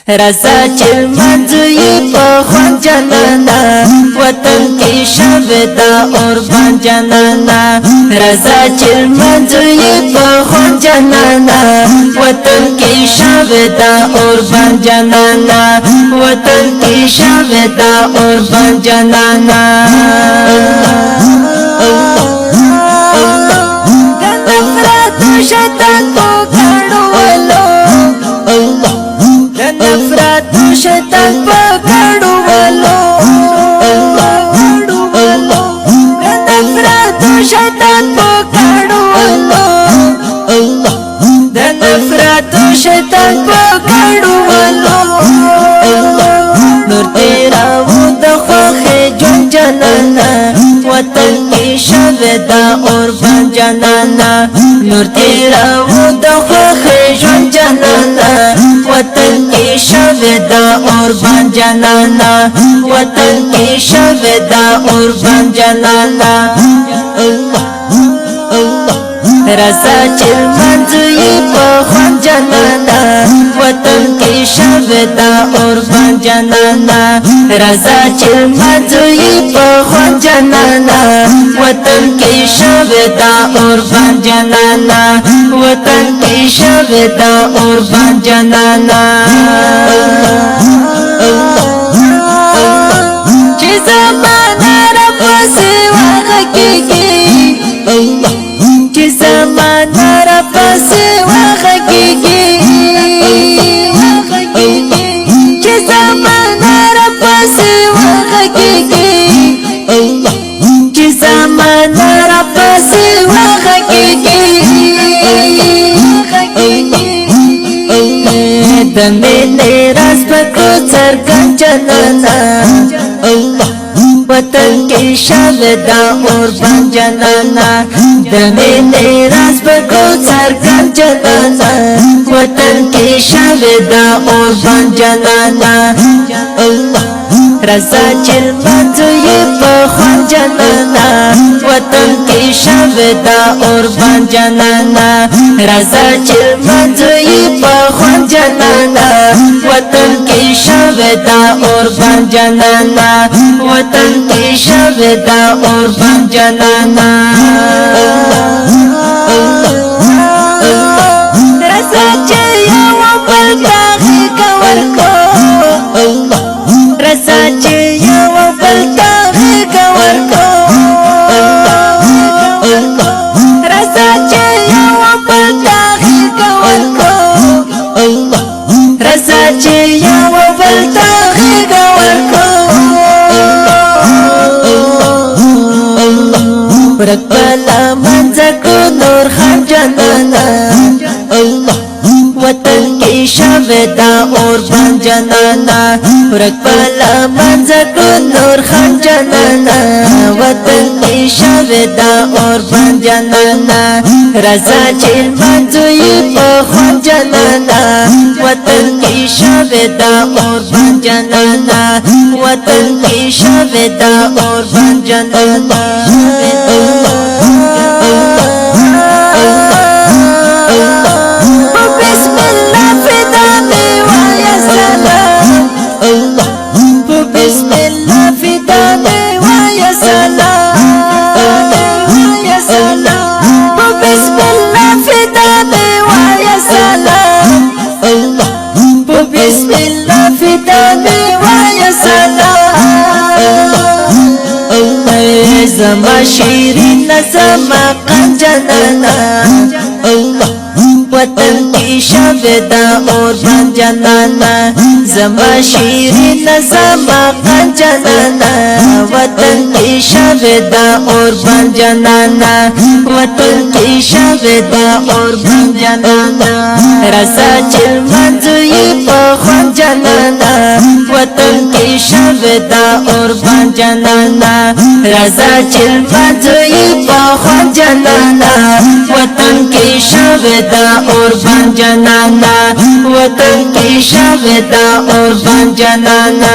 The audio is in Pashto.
رضا چل منزوی پخوان جنانا وطن کی شویدا قربان جنانا رضا چل منزوی پخوان جنانا وطن کی شویدا قربان جنانا وطن کی شویدا قربان جنانا شیطان کو کڑوالو نفرت شیطان کو کڑوالو نفرت شیطان کو کڑوالو نفرت شیطان کو کڑوالو نور تیرا وہ دخوخ جن جنانا وطن کی شویدا قربان جنانا نور تیرا وہ دخوخ جن جنانا وطن کی شویدا قربان جنانا وطن کی شویدا قربان جنانا رضا چل منزوی پخوان جنانا وطن کی شویدا قربان جنانا رضا چل منزوی پخوان جنانا وطن کی شویدا قربان جنانا وطن کی شویدا قربان جنانا چی زمانہ رب سوا حقیقی چی زمانہ رب سوا حقیقی چی زمانہ رب سوا حقیقی چی زمانہ رب سوا حقیقی دمینے راز پکو سرگن جنانا وطن کی شویدا قربان جنانا دمینے راز پکو سرگن جنانا وطن کی شویدا قربان جنانا رضا چل منزوی پخوان جنانا وطن کی شویدا قربان جنانا رضا چل منزوی پخوان جنانا وطن کی شویدا قربان جنانا وطن کی شویدا قربان جنانا رضا چل یو بلتاغی کورکو رضا چل یو بلتاغی کورکو رضا چل یو بلتاغی کورکو رضا چل یو بلتاغی کورکو ورک بلا منزکو نور خان جنانا وطن کی شویدا قربان جنانا ورک بلا منزکو نور خان جنانا وطن کی شویدا قربان جنانا رضا چل منزوی پخوان جنانا وطن کی شویدا قربان جنانا وطن کی شویدا قربان جنانا بسم اللہ فدا میں وایا سلام بسم اللہ فدا میں وایا سلام بسم اللہ فدا میں وایا سلام بسم اللہ فدا میں وایا سلام زما شیرین زما قن جنانا وطن کی شویدا قربان جنانا زما شیرین زما قن جنانا وطن کی شویدا قربان جنانا وطن کی شویدا قربان جنانا رضا چل منزوی پخوان جنانا وطن کی شویدا قربان جنانا رضا چل منزوی پخوان جنانا وطن کی شویدا قربان جنانا وطن کی شویدا قربان جنانا